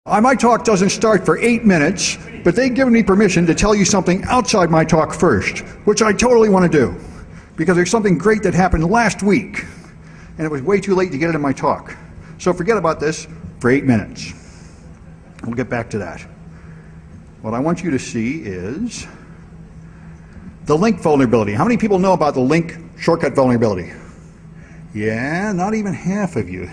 My talk doesn't start for 8 minutes, but they've given me permission to tell you something outside my talk first, which I totally want to do, because there's something great that happened last week, and it was way too late to get it in my talk. So forget about this for 8 minutes. We'll get back to that. What I want you to see is the link vulnerability. How many people know about the link shortcut vulnerability? Yeah, not even half of you.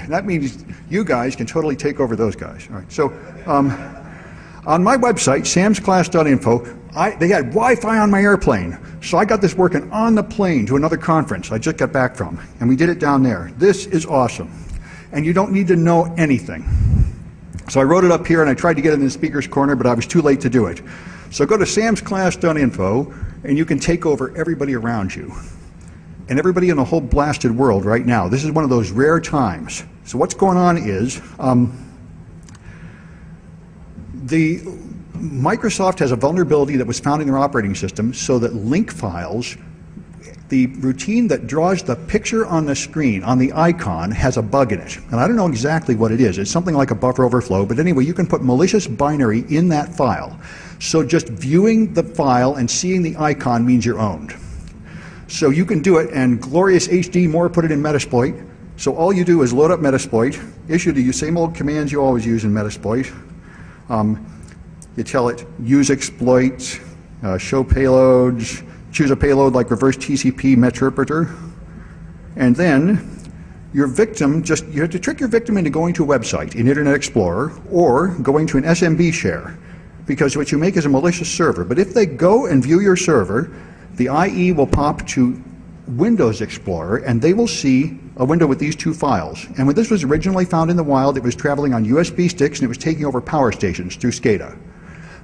That means you guys can totally take over those guys. All right. So on my website, samsclass.info, they had Wi-Fi on my airplane. So I got this working on the plane to another conference I just got back from. And we did it down there. This is awesome. And you don't need to know anything. So I wrote it up here and I tried to get it in the speaker's corner, but I was too late to do it. So go to samsclass.info and you can take over everybody around you. And everybody in the whole blasted world right now. This is one of those rare times. So what's going on is Microsoft has a vulnerability that was found in their operating system so that link files, the routine that draws the picture on the screen, on the icon, has a bug in it. And I don't know exactly what it is. It's something like a buffer overflow, but anyway, you can put malicious binary in that file. So just viewing the file and seeing the icon means you're owned. So you can do it, and glorious HD Moore put it in Metasploit. So all you do is load up Metasploit, issue the same old commands you always use in Metasploit. You tell it use exploit, show payloads, choose a payload like reverse TCP meterpreter, and then your victim, you have to trick your victim into going to a website in Internet Explorer or going to an SMB share, because what you make is a malicious server. But if they go and view your server, the IE will pop to Windows Explorer and they will see a window with these two files. And when this was originally found in the wild, it was traveling on USB sticks and it was taking over power stations through SCADA.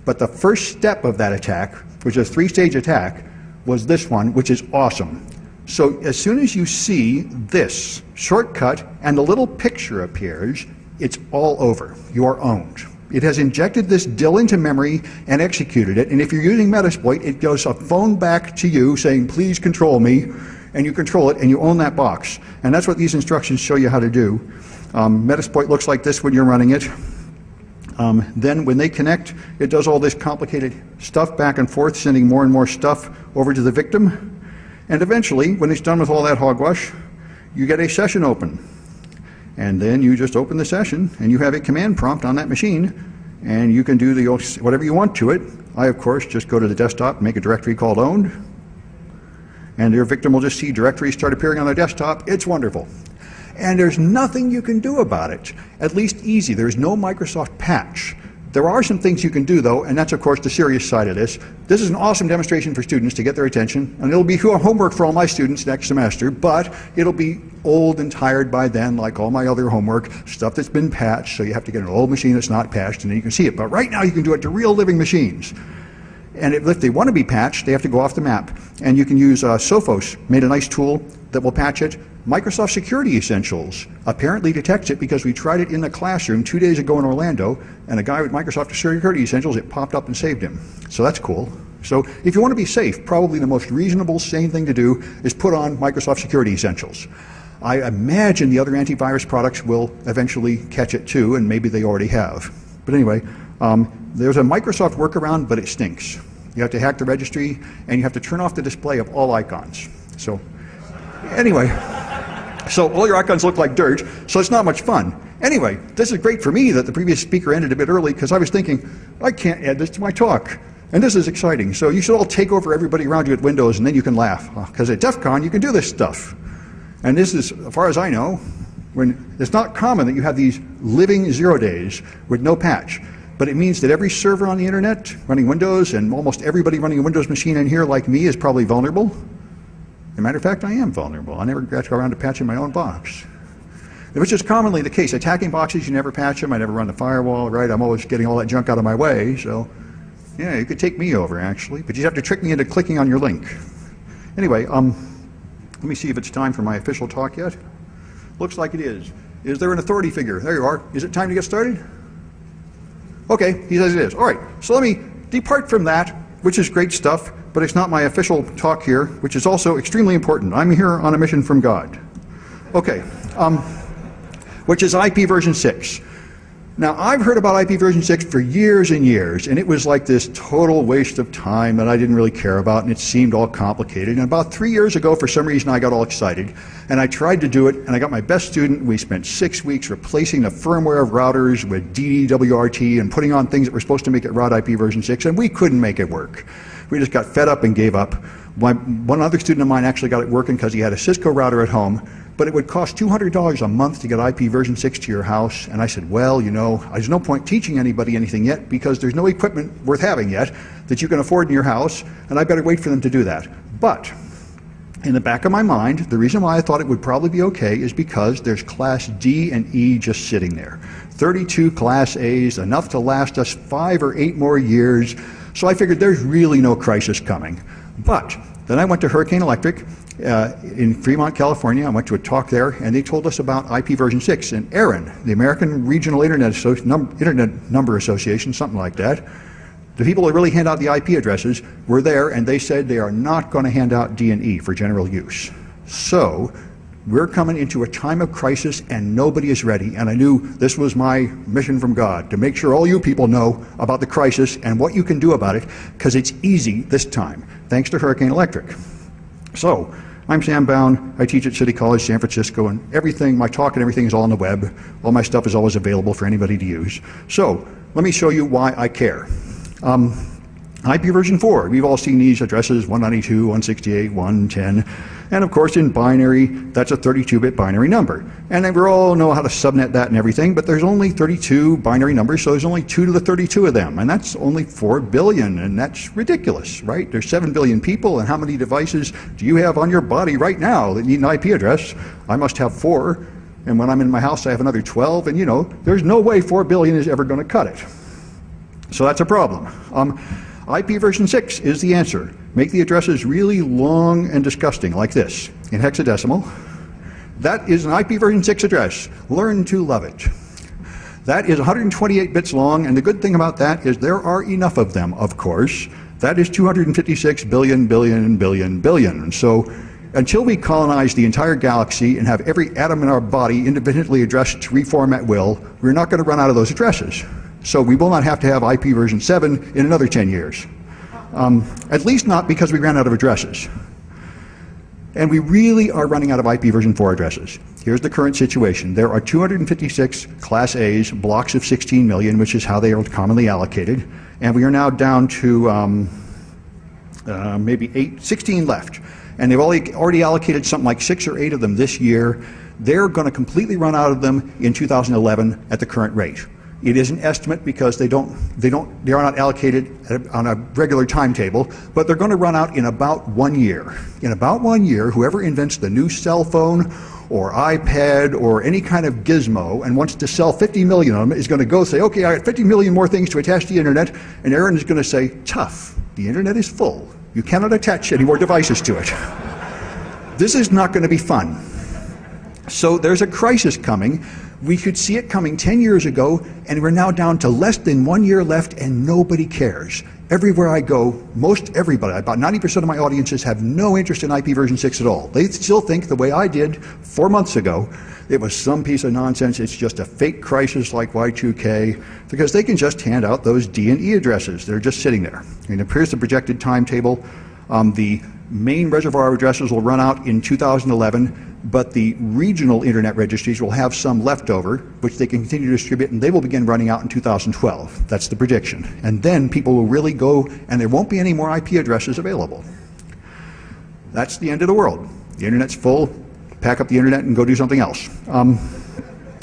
But the first step of that attack, which is a 3-stage attack, was this one, which is awesome. So as soon as you see this shortcut and the little picture appears, it's all over. You are owned. It has injected this DIL into memory and executed it, and if you're using Metasploit, it goes a phone back to you saying, please control me, and you control it, and you own that box. And that's what these instructions show you how to do. Metasploit looks like this when you're running it. Then when they connect, it does all this complicated stuff back and forth, sending more and more stuff over to the victim. And eventually, when it's done with all that hogwash, you get a session open. And then you just open the session and you have a command prompt on that machine and you can do whatever you want to it. I, of course, just go to the desktop, make a directory called owned, and your victim will just see directories start appearing on their desktop. It's wonderful. And there's nothing you can do about it, at least easy. There's no Microsoft patch. There are some things you can do, though, and that's, of course, the serious side of this. This is an awesome demonstration for students to get their attention, and it'll be homework for all my students next semester, but it'll be old and tired by then, like all my other homework, stuff that's been patched, so you have to get an old machine that's not patched, and then you can see it. But right now, you can do it to real living machines. And if they want to be patched, they have to go off the map. And you can use Sophos, made a nice tool that will patch it. Microsoft Security Essentials apparently detects it because we tried it in the classroom 2 days ago in Orlando, and a guy with Microsoft Security Essentials, it popped up and saved him. So that's cool. So if you want to be safe, probably the most reasonable, sane thing to do is put on Microsoft Security Essentials. I imagine the other antivirus products will eventually catch it too, and maybe they already have. But anyway, there's a Microsoft workaround, but it stinks. You have to hack the registry, and you have to turn off the display of all icons. So anyway, so all your icons look like dirt, so it's not much fun. Anyway, this is great for me that the previous speaker ended a bit early, because I was thinking, I can't add this to my talk. And this is exciting. So you should all take over everybody around you at Windows, and then you can laugh. Because at Defcon, you can do this stuff. And this is, as far as I know, it's not common that you have these living 0 days with no patch. But it means that every server on the internet running Windows, and almost everybody running a Windows machine in here like me, is probably vulnerable. As a matter of fact, I am vulnerable. I never got to go around to patching my own box. Which is commonly the case. Attacking boxes, you never patch them. I never run the firewall, right? I'm always getting all that junk out of my way. So, yeah, you could take me over, actually. But you have to trick me into clicking on your link. Anyway, let me see if it's time for my official talk yet. Looks like it is. Is there an authority figure? There you are. Is it time to get started? Okay, he says it is. All right, so let me depart from that, which is great stuff, but it's not my official talk here, which is also extremely important. I'm here on a mission from God. Okay, which is IP version 6. Now, I've heard about IPv6 for years and years, and it was like this total waste of time that I didn't really care about, and it seemed all complicated. And about 3 years ago, for some reason, I got all excited, and I tried to do it, and I got my best student. We spent 6 weeks replacing the firmware of routers with DDWRT and putting on things that were supposed to make it route IPv6, and we couldn't make it work. We just got fed up and gave up. One other student of mine actually got it working because he had a Cisco router at home, but it would cost $200 a month to get IPv6 to your house. And I said, well, you know, there's no point teaching anybody anything yet because there's no equipment worth having yet that you can afford in your house, and I better wait for them to do that. But in the back of my mind, the reason why I thought it would probably be okay is because there's Class D and E just sitting there. 32 Class A's, enough to last us 5 or 8 more years. So I figured there's really no crisis coming. But then I went to Hurricane Electric in Fremont, California. I went to a talk there, and they told us about IPv6. And ARIN, the American Regional Internet Number Association, something like that, the people that really hand out the IP addresses were there, and they said they are not going to hand out D and E for general use. So we're coming into a time of crisis, and nobody is ready. And I knew this was my mission from God, to make sure all you people know about the crisis and what you can do about it, because it's easy this time, thanks to Hurricane Electric. So I'm Sam Bowne. I teach at City College, San Francisco, and everything, my talk and everything is all on the web. All my stuff is always available for anybody to use. So let me show you why I care. IP version 4, we've all seen these addresses, 192, 168, 110, and of course in binary, that's a 32-bit binary number. And then we all know how to subnet that and everything, but there's only 32 binary numbers, so there's only 2 to the 32 of them, and that's only 4 billion, and that's ridiculous, right? There's 7 billion people, and how many devices do you have on your body right now that need an IP address? I must have 4, and when I'm in my house I have another 12, and you know, there's no way 4 billion is ever going to cut it. So that's a problem. IP version 6 is the answer. Make the addresses really long and disgusting, like this, in hexadecimal. That is an IP version 6 address. Learn to love it. That is 128 bits long, and the good thing about that is there are enough of them, of course. That is 256 billion, billion, billion, billion. So until we colonize the entire galaxy and have every atom in our body independently addressed to reform at will, we're not going to run out of those addresses. So we will not have to have IP version 7 in another 10 years. At least not because we ran out of addresses. And we really are running out of IP version 4 addresses. Here's the current situation. There are 256 Class A's, blocks of 16 million, which is how they are commonly allocated. And we are now down to maybe 16 left. And they've already allocated something like 6 or 8 of them this year. They're going to completely run out of them in 2011 at the current rate. It is an estimate because they are not allocated on a regular timetable, but they're going to run out in about 1 year. In about 1 year, whoever invents the new cell phone or iPad or any kind of gizmo and wants to sell 50 million of them is going to go say, okay, I got 50 million more things to attach to the internet, and Aaron is going to say, tough, the internet is full. You cannot attach any more devices to it. This is not going to be fun. So there's a crisis coming. We could see it coming 10 years ago, and we're now down to less than 1 year left, and nobody cares. Everywhere I go, most everybody, about 90% of my audiences have no interest in IP version 6 at all. They still think the way I did 4 months ago, it was some piece of nonsense, it's just a fake crisis like Y2K, because they can just hand out those D and E addresses. They're just sitting there. And here's the projected timetable. The main reservoir addresses will run out in 2011, but the regional internet registries will have some left over, which they can continue to distribute, and they will begin running out in 2012. That's the prediction. And then people will really go, and there won't be any more IP addresses available. That's the end of the world. The internet's full, pack up the internet and go do something else.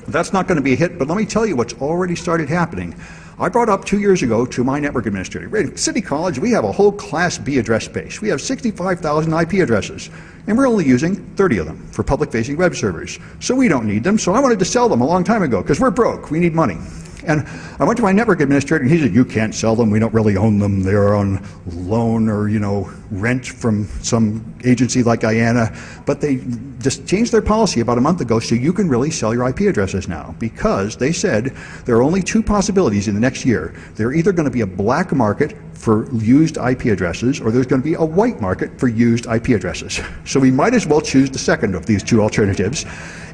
That's not going to be a hit, but let me tell you what's already started happening. I brought up 2 years ago to my network administrator. At City College, we have a whole Class B address space. We have 65,000 IP addresses, and we're only using 30 of them for public-facing web servers. So we don't need them, so I wanted to sell them a long time ago, because we're broke, we need money. And I went to my network administrator, and he said, you can't sell them, we don't really own them, they're on loan or, you know, rent from some agency like Guyana. But they just changed their policy about a month ago, so you can really sell your IP addresses now, because they said there are only 2 possibilities in the next year. They're either going to be a black market for used IP addresses, or there's going to be a white market for used IP addresses. So we might as well choose the second of these two alternatives.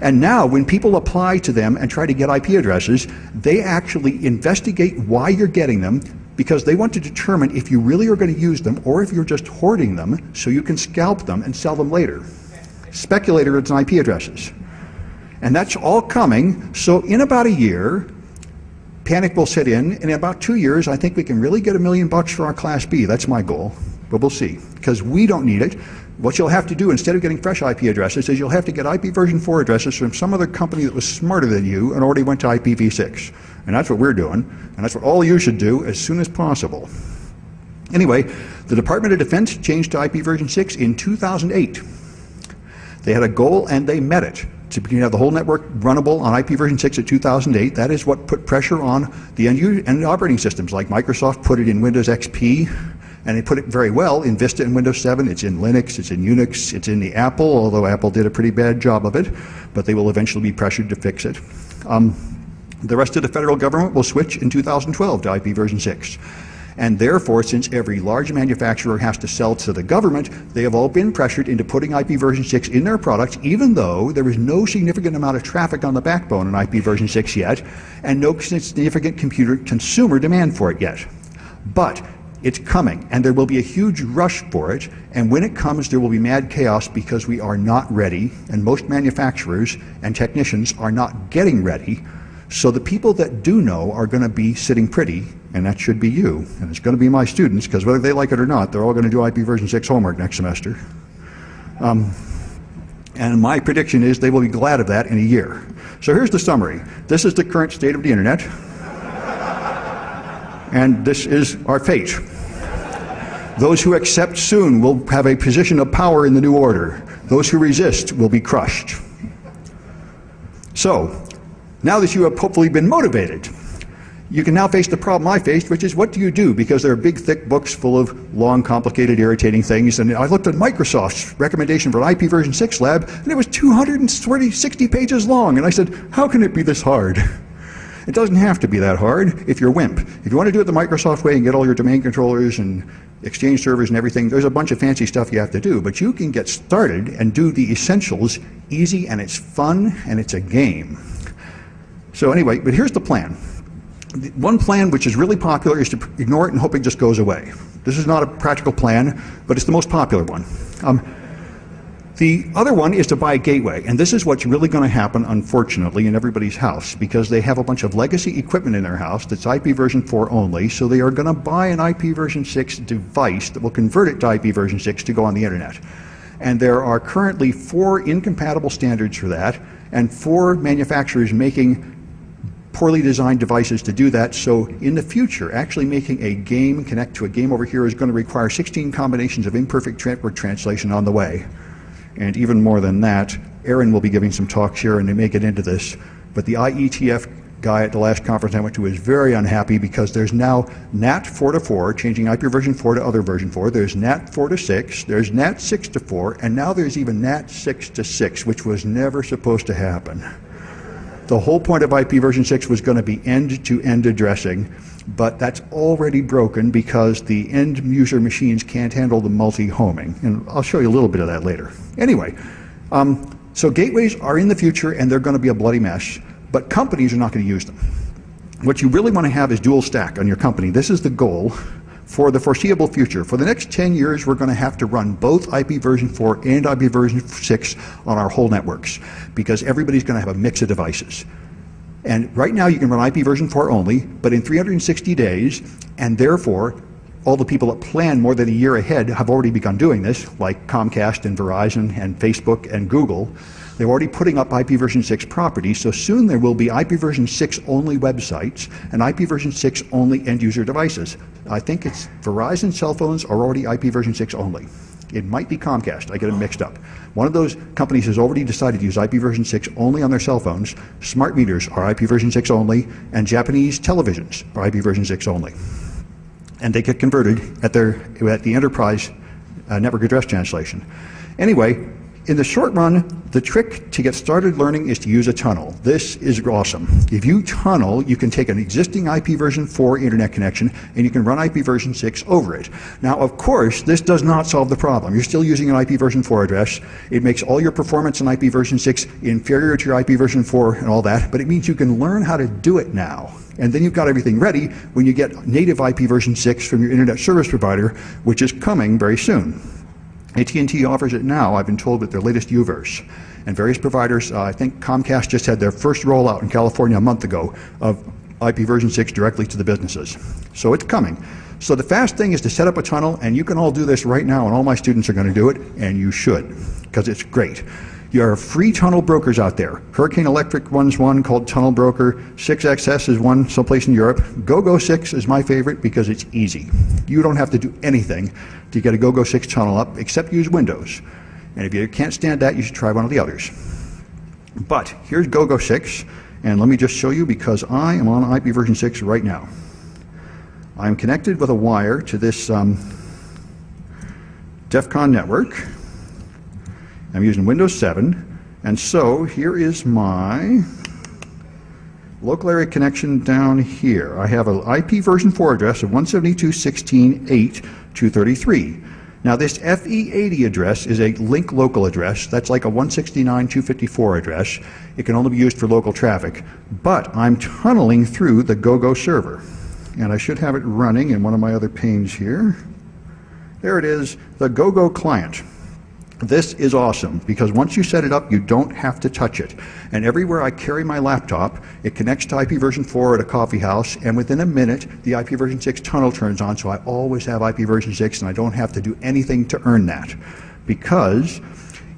And now when people apply to them and try to get IP addresses, they actually investigate why you're getting them, because they want to determine if you really are going to use them or if you're just hoarding them so you can scalp them and sell them later. Speculators and IP addresses. And that's all coming. So in about a year, panic will set in. In about 2 years, I think we can really get $1 million for our Class B. That's my goal. But we'll see. Because we don't need it. What you'll have to do instead of getting fresh IP addresses is you'll have to get IPv4 addresses from some other company that was smarter than you and already went to IPv6. And that's what we're doing. And that's what all you should do as soon as possible. Anyway, the Department of Defense changed to IPv6 in 2008. They had a goal and they met it. To have the whole network runnable on IPv6 at 2008. That is what put pressure on the end operating systems, like Microsoft put it in Windows XP, and they put it very well in Vista and Windows 7. It's in Linux, it's in Unix, it's in the Apple, although Apple did a pretty bad job of it, but they will eventually be pressured to fix it. The rest of the federal government will switch in 2012 to IPv6. And therefore, since every large manufacturer has to sell to the government, they have all been pressured into putting IPv6 in their products, even though there is no significant amount of traffic on the backbone in IPv6 yet, and no significant consumer demand for it yet. But it's coming, and there will be a huge rush for it, and when it comes, there will be mad chaos because we are not ready, and most manufacturers and technicians are not getting ready. So the people that do know are going to be sitting pretty, and that should be you. And it's going to be my students, because whether they like it or not, they're all going to do IPv6 homework next semester. And my prediction is they will be glad of that in a year. So here's the summary. This is the current state of the internet. And this is our fate. Those who accept soon will have a position of power in the new order. Those who resist will be crushed. So, now that you have hopefully been motivated, you can now face the problem I faced, which is what do you do? Because there are big, thick books full of long, complicated, irritating things. And I looked at Microsoft's recommendation for an IPv6 lab, and it was 260 pages long. And I said, how can it be this hard? It doesn't have to be that hard if you're WIMP. If you want to do it the Microsoft way and get all your domain controllers and Exchange servers and everything, there's a bunch of fancy stuff you have to do. But you can get started and do the essentials easy, and it's fun, and it's a game. So anyway, but here's the plan. One plan which is really popular is to ignore it and hope it just goes away. This is not a practical plan, but it's the most popular one. The other one is to buy a gateway, and this is what's really going to happen, unfortunately, in everybody's house, because they have a bunch of legacy equipment in their house that's IPv4 only, so they are going to buy an IPv6 device that will convert it to IPv6 to go on the internet. And there are currently 4 incompatible standards for that, and 4 manufacturers making poorly designed devices to do that. So in the future, actually making a game connect to a game over here is going to require 16 combinations of imperfect network translation on the way. And even more than that, Aaron will be giving some talks here, and they may get into this, but the IETF guy at the last conference I went to is very unhappy because there's now NAT 4 to 4, changing IPv4 to other version 4, there's NAT 4 to 6, there's NAT 6 to 4, and now there's even NAT 6 to 6, which was never supposed to happen. The whole point of IPv6 was going to be end-to-end addressing, but that's already broken because the end user machines can't handle the multi-homing. And I'll show you a little bit of that later. Anyway, so gateways are in the future, and they're going to be a bloody mess, but companies are not going to use them. What you really want to have is dual stack on your company. This is the goal for the foreseeable future. For the next 10 years, we're going to have to run both IPv4 and IPv6 on our whole networks, because everybody's going to have a mix of devices. And right now you can run IPv4 only, but in 360 days, and therefore all the people that plan more than a year ahead have already begun doing this, like Comcast and Verizon and Facebook and Google. They're already putting up IPv6 properties, so soon there will be IPv6 only websites and IPv6 only end user devices. I think it's Verizon cell phones are already IPv6 only. It might be Comcast, I get them mixed up. One of those companies has already decided to use IPv6 only on their cell phones. Smart meters are IPv6 only, and Japanese televisions are IPv6 only. And they get converted at the enterprise network address translation. Anyway, In the short run, the trick to get started learning is to use a tunnel. This is awesome. If you tunnel, you can take an existing IP version 4 internet connection and you can run IP version 6 over it. Now, of course, this does not solve the problem. You're still using an IP version 4 address. It makes all your performance in IP version 6 inferior to your IP version 4 and all that, but it means you can learn how to do it now. And then you've got everything ready when you get native IP version 6 from your internet service provider, which is coming very soon. AT&T offers it now, I've been told, with their latest UVerse. And various providers, I think Comcast just had their first rollout in California a month ago of IP version 6 directly to the businesses. So it's coming. So the fast thing is to set up a tunnel, and you can all do this right now, and all my students are going to do it, and you should, because it's great. There are free tunnel brokers out there. Hurricane Electric runs one called Tunnel Broker. 6XS is one someplace in Europe. GoGo6 is my favorite because it's easy. You don't have to do anything to get a GoGo6 tunnel up except use Windows. And if you can't stand that, you should try one of the others. But here's GoGo6, and let me just show you because I am on IP version 6 right now. I'm connected with a wire to this Defcon network. I'm using Windows 7, and so here is my local area connection down here. I have an IP version 4 address of 172.16.8.233. Now this FE80 address is a link local address. That's like a 169.254 address. It can only be used for local traffic, but I'm tunneling through the GoGo server. And I should have it running in one of my other panes here. There it is, the GoGo client. This is awesome because once you set it up, you don't have to touch it. And everywhere I carry my laptop, it connects to IP version 4 at a coffee house, and within a minute, the IP version 6 tunnel turns on, so I always have IP version 6, and I don't have to do anything to earn that because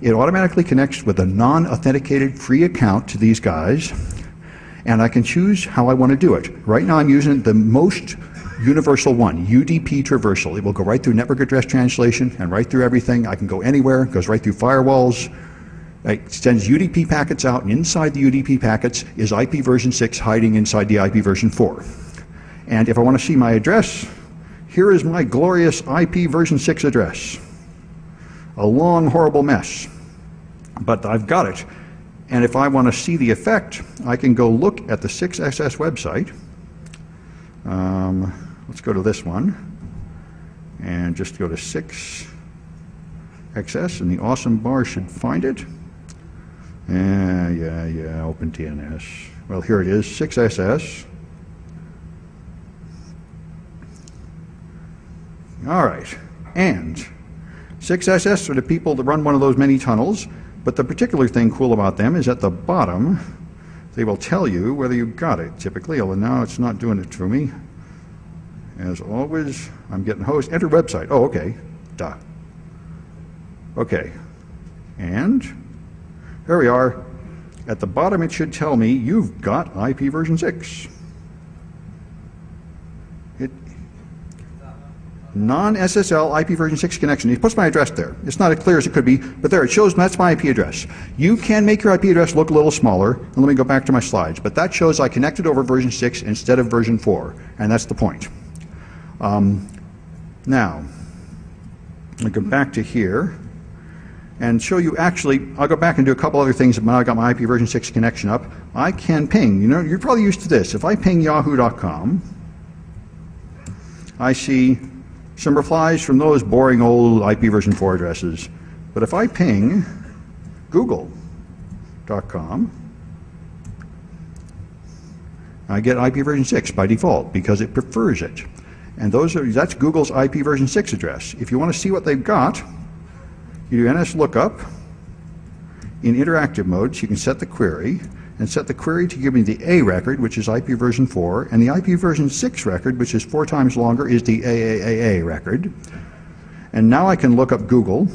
it automatically connects with a non-authenticated free account to these guys, and I can choose how I want to do it. Right now, I'm using the most universal one, UDP traversal. It will go right through network address translation and right through everything. I can go anywhere, it goes right through firewalls. It sends UDP packets out, and inside the UDP packets is IP version 6 hiding inside the IP version 4. And if I want to see my address, here is my glorious IP version 6 address. A long, horrible mess. But I've got it. And if I want to see the effect, I can go look at the 6SS website. Let's go to this one and just go to 6XS, and the awesome bar should find it. Yeah, open TNS. Well, here it is, 6SS. All right, and 6SS are the people that run one of those many tunnels, but the particular thing cool about them is at the bottom, they will tell you whether you got it, typically, although now it's not doing it for me. As always, I'm getting host, enter website. Oh, okay, duh. Okay, and there we are. At the bottom, it should tell me you've got IP version 6. Non-SSL IP version 6 connection. It puts my address there. It's not as clear as it could be, but there it shows that's my IP address. You can make your IP address look a little smaller, and let me go back to my slides, but that shows I connected over version 6 instead of version 4, and that's the point. Now, I'll go back to here and show you actually, I'll go back and do a couple other things when I got my IP version 6 connection up. I can ping, you know, you're probably used to this. If I ping yahoo.com, I see some replies from those boring old IP version 4 addresses. But if I ping google.com, I get IP version 6 by default because it prefers it. And that's Google's IP version 6 address. If you want to see what they've got, you do NSLOOKUP in interactive mode, so you can set the query, and set the query to give me the A record, which is IP version 4, and the IP version 6 record, which is 4 times longer, is the AAAA record. And now I can look up google.com.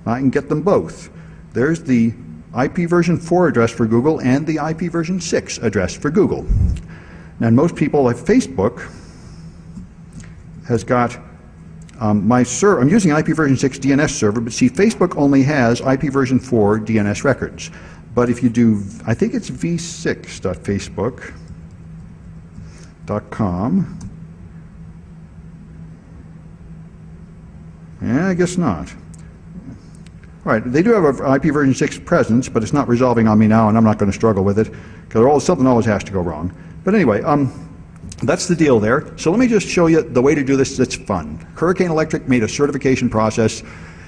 I can get them both. There's the IP version 4 address for Google and the IP version 6 address for Google. Now, most people, like Facebook, has got I'm using an IP version 6 DNS server, but see, Facebook only has IP version 4 DNS records. But if you do, I think it's v6.facebook.com. Yeah, I guess not. Right, they do have an IP version 6 presence, but it's not resolving on me now, and I'm not going to struggle with it, because something always has to go wrong. But anyway, that's the deal there. So let me just show you the way to do this that's fun. Hurricane Electric made a certification process,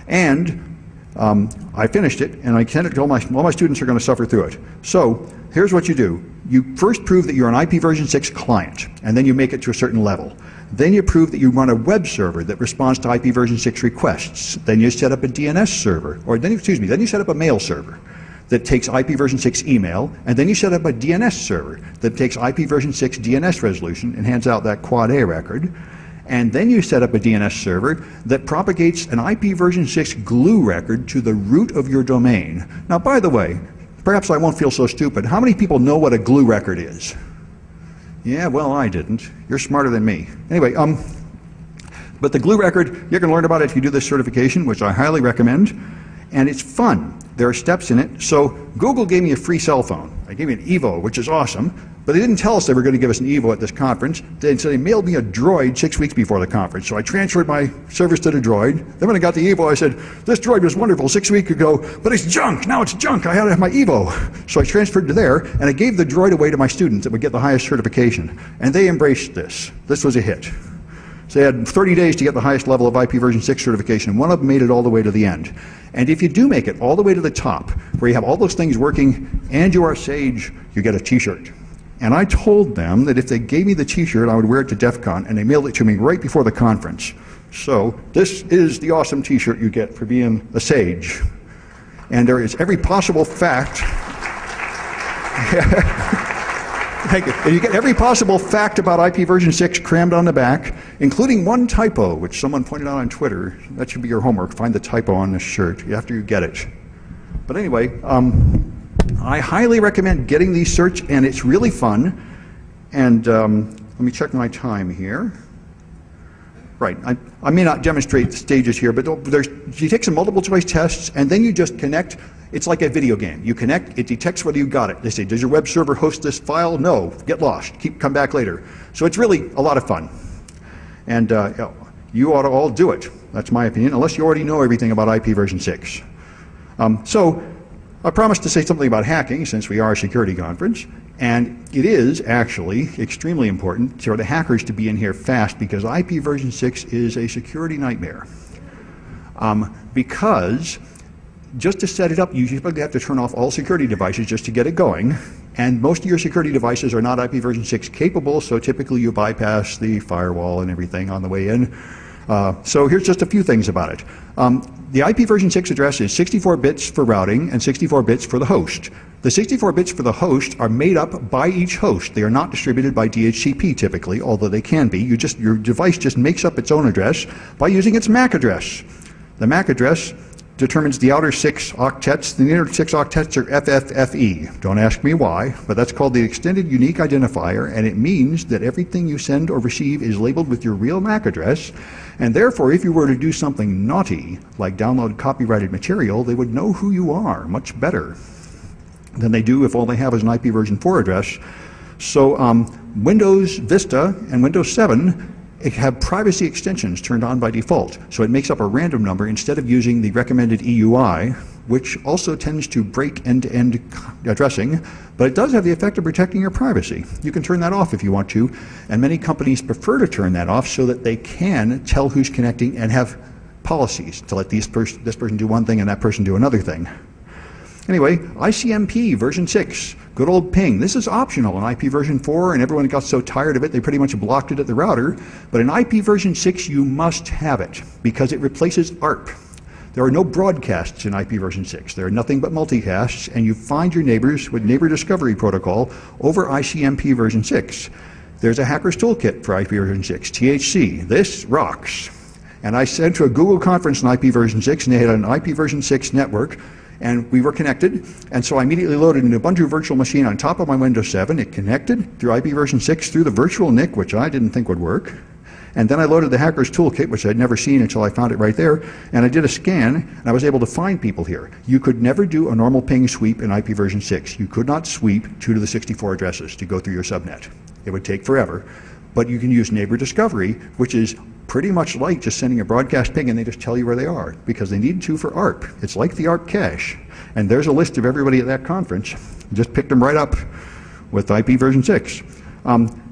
and I finished it, and I sent it to all my students are going to suffer through it. So here's what you do. You first prove that you're an IP version 6 client, and then you make it to a certain level. Then you prove that you run a web server that responds to IP version 6 requests. Then you set up a DNS server, or then you set up a mail server that takes IP version 6 email, and then you set up a DNS server that takes IP version 6 DNS resolution and hands out that quad A record. And then you set up a DNS server that propagates an IP version 6 glue record to the root of your domain. Now, by the way, perhaps I won't feel so stupid. How many people know what a glue record is? Yeah, well, I didn't. You're smarter than me. Anyway, but the glue record, you can learn about it if you do this certification, which I highly recommend, and it's fun. There are steps in it. So Google gave me a free cell phone. They gave me an Evo, which is awesome, but they didn't tell us they were going to give us an Evo at this conference. So they mailed me a Droid 6 weeks before the conference. So I transferred my service to the Droid. Then when I got the Evo, I said, this Droid was wonderful 6 weeks ago, but it's junk. Now it's junk. I had to have my Evo. So I transferred to there, and I gave the Droid away to my students that would get the highest certification. And they embraced this. This was a hit. So they had 30 days to get the highest level of IP version 6 certification, and one of them made it all the way to the end. And if you do make it all the way to the top, where you have all those things working, and you are sage, you get a t-shirt. And I told them that if they gave me the t-shirt, I would wear it to Defcon, and they mailed it to me right before the conference. So this is the awesome t-shirt you get for being a sage. And there is every possible fact. Thank you. And you get every possible fact about IP version 6 crammed on the back, including one typo, which someone pointed out on Twitter. That should be your homework. Find the typo on this shirt after you get it. But anyway, I highly recommend getting these certs, and it's really fun. And let me check my time here. Right, I may not demonstrate the stages here, but you take some multiple choice tests, and then you just connect. It's like a video game. You connect, it detects whether you got it. They say, does your web server host this file? No, get lost, come back later. So it's really a lot of fun. And you ought to all do it, that's my opinion, unless you already know everything about IP version 6. So I promised to say something about hacking, since we are a security conference, and it is actually extremely important for the hackers to be in here fast, because IP version 6 is a security nightmare. Because just to set it up, you usually have to turn off all security devices just to get it going, and most of your security devices are not IP version 6 capable, so typically you bypass the firewall and everything on the way in. So here's just a few things about it. The IP version 6 address is 64 bits for routing and 64 bits for the host. The 64 bits for the host are made up by each host. They are not distributed by DHCP typically, although they can be. Your device just makes up its own address by using its MAC address. The MAC address determines the outer 6 octets. The inner 6 octets are FFFE. Don't ask me why, but that's called the Extended Unique Identifier, and it means that everything you send or receive is labeled with your real MAC address, and therefore if you were to do something naughty, like download copyrighted material, they would know who you are much better than they do if all they have is an IP version 4 address. So Windows Vista and Windows 7 have privacy extensions turned on by default, so it makes up a random number instead of using the recommended EUI, which also tends to break end-to-end addressing, but it does have the effect of protecting your privacy. You can turn that off if you want to, and many companies prefer to turn that off so that they can tell who's connecting and have policies to let this person do one thing and that person do another thing. Anyway, ICMP version 6, good old ping. This is optional in IP version 4, and everyone got so tired of it they pretty much blocked it at the router. But in IP version 6 you must have it, because it replaces ARP. There are no broadcasts in IP version 6. There are nothing but multicasts, and you find your neighbors with Neighbor Discovery Protocol over ICMP version 6. There's a hacker's toolkit for IP version 6, THC. This rocks. And I sent to a Google conference in IP version 6, and they had an IP version 6 network, and we were connected, and so I immediately loaded an Ubuntu virtual machine on top of my Windows 7. It connected through IP version 6 through the virtual NIC, which I didn't think would work. And then I loaded the hacker's toolkit, which I'd never seen until I found it right there, and I did a scan, and I was able to find people here. You could never do a normal ping sweep in IP version 6. You could not sweep 2 to the 64 addresses to go through your subnet. It would take forever. But you can use Neighbor Discovery, which is pretty much like just sending a broadcast ping and they just tell you where they are, because they need to for ARP. It's like the ARP cache. And there's a list of everybody at that conference. Just picked them right up with IP version 6.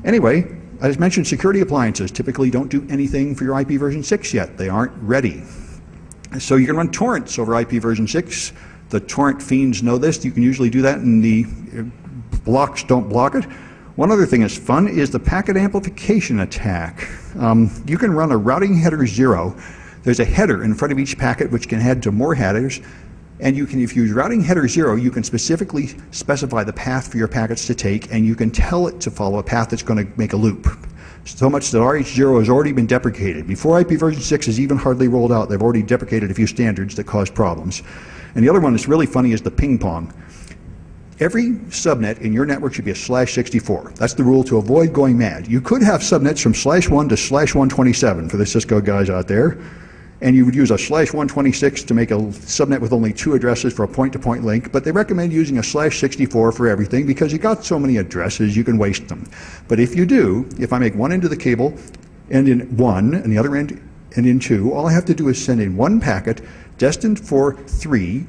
Anyway, as mentioned, security appliances typically don't do anything for your IP version 6 yet. They aren't ready. So you can run torrents over IP version 6. The torrent fiends know this. You can usually do that and the blocks don't block it. One other thing that's fun is the packet amplification attack. You can run a routing header 0. There's a header in front of each packet which can head to more headers. And you can, if you use routing header 0, you can specifically specify the path for your packets to take, and you can tell it to follow a path that's going to make a loop. So much that RH0 has already been deprecated. Before IP version 6 is even hardly rolled out, they've already deprecated a few standards that cause problems. And the other one that's really funny is the ping pong. Every subnet in your network should be a /64. That's the rule to avoid going mad. You could have subnets from /1 to /127 for the Cisco guys out there, and you would use a /126 to make a subnet with only 2 addresses for a point-to-point link, but they recommend using a /64 for everything because you got so many addresses you can waste them. But if you do, if I make one end of the cable end in 1 and the other end end in 2, all I have to do is send in one packet destined for 3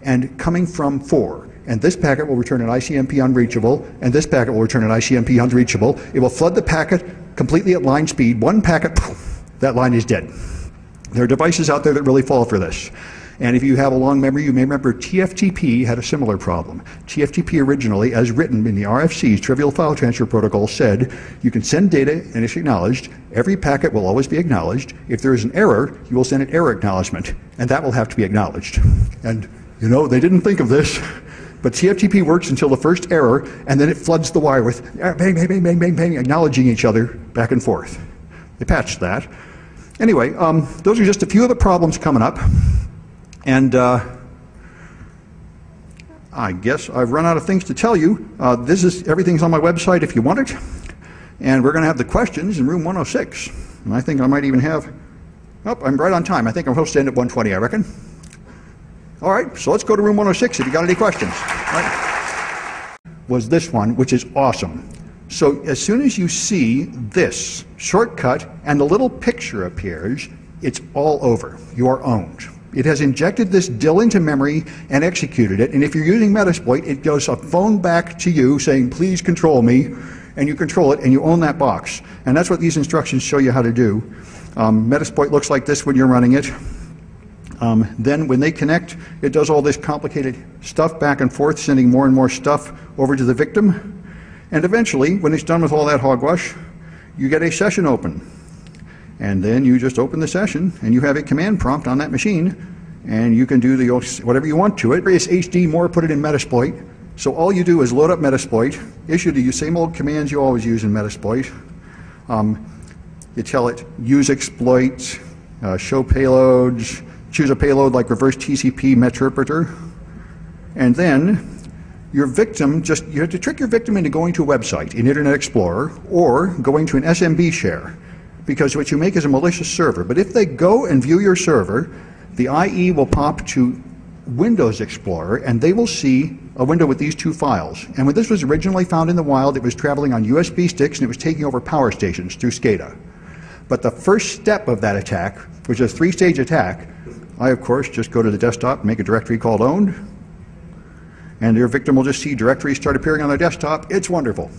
and coming from 4. And this packet will return an ICMP unreachable, and this packet will return an ICMP unreachable. It will flood the packet completely at line speed. One packet, poof, that line is dead. There are devices out there that really fall for this. And if you have a long memory, you may remember TFTP had a similar problem. TFTP originally, as written in the RFC's Trivial File Transfer Protocol, said you can send data and it's acknowledged. Every packet will always be acknowledged. If there is an error, you will send an error acknowledgement, and that will have to be acknowledged. And, you know, they didn't think of this. But TFTP works until the first error, and then it floods the wire with bang, bang, bang, bang, bang, bang, acknowledging each other back and forth. They patched that. Anyway, those are just a few of the problems coming up. And I guess I've run out of things to tell you. Everything's on my website if you want it. And we're going to have the questions in room 106. And I think I might even have, oh, I'm right on time. I think I'm supposed to end at 1:20, I reckon. All right, so let's go to room 106 if you got any questions. Right. Was this one, which is awesome. So as soon as you see this shortcut and the little picture appears, it's all over. You are owned. It has injected this DIL into memory and executed it, and if you're using Metasploit, it goes a phone back to you saying, please control me, and you control it, and you own that box. And that's what these instructions show you how to do. Metasploit looks like this when you're running it. Then when they connect, it does all this complicated stuff back and forth, sending more and more stuff over to the victim. And eventually, when it's done with all that hogwash, you get a session open. And then you just open the session, and you have a command prompt on that machine, and you can do whatever you want to it. Various HD more, put it in Metasploit. So all you do is load up Metasploit, issue the same old commands you always use in Metasploit. You tell it, use exploits, show payloads, choose a payload like reverse TCP meterpreter, and then your victim, you have to trick your victim into going to a website in Internet Explorer or going to an SMB share, because what you make is a malicious server. But if they go and view your server, the IE will pop to Windows Explorer, and they will see a window with these 2 files. And when this was originally found in the wild, it was traveling on USB sticks, and it was taking over power stations through SCADA. But the first step of that attack, which is a 3-stage attack, I, of course, just go to the desktop, make a directory called owned, and your victim will just see directories start appearing on their desktop. It's wonderful.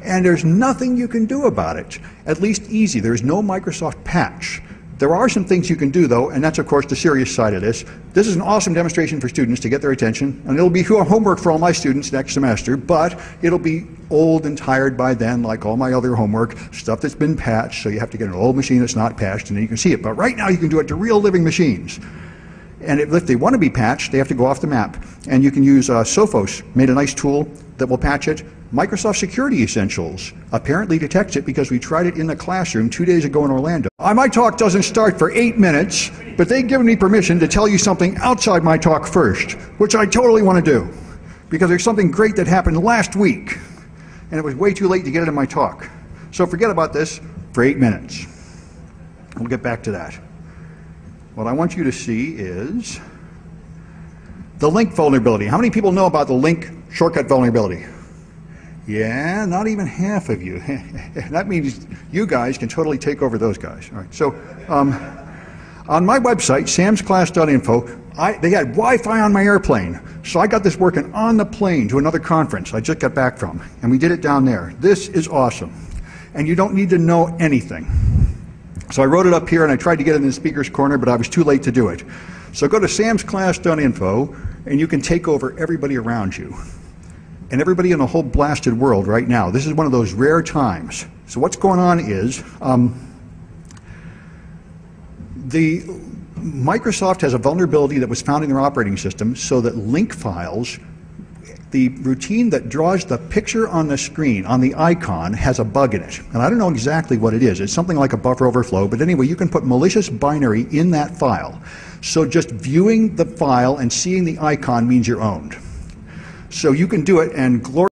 And there's nothing you can do about it, at least easy. There's no Microsoft patch. There are some things you can do, though, and that's, of course, the serious side of this. This is an awesome demonstration for students to get their attention, and it'll be homework for all my students next semester, but it'll be old and tired by then, like all my other homework, stuff that's been patched, so you have to get an old machine that's not patched, and then you can see it. But right now, you can do it to real living machines. And if they want to be patched, they have to go off the map. And you can use Sophos, made a nice tool that will patch it. Microsoft Security Essentials apparently detects it because we tried it in the classroom 2 days ago in Orlando. My talk doesn't start for 8 minutes, but they've given me permission to tell you something outside my talk first, which I totally want to do, because there's something great that happened last week, and it was way too late to get it in my talk. So forget about this for 8 minutes. We'll get back to that. What I want you to see is the link vulnerability. How many people know about the link shortcut vulnerability? Yeah, not even half of you. That means you guys can totally take over those guys. All right. So on my website, samsclass.info, they had Wi-Fi on my airplane. So I got this working on the plane to another conference I just got back from. And we did it down there. This is awesome. And you don't need to know anything. So I wrote it up here and I tried to get it in the speaker's corner, but I was too late to do it. So go to samsclass.info and you can take over everybody around you. And everybody in the whole blasted world right now. This is one of those rare times. So what's going on is Microsoft has a vulnerability that was found in their operating system so that link files, the routine that draws the picture on the screen, on the icon, has a bug in it. And I don't know exactly what it is. It's something like a buffer overflow, but anyway, you can put malicious binary in that file. So just viewing the file and seeing the icon means you're owned. So you can do it, and glory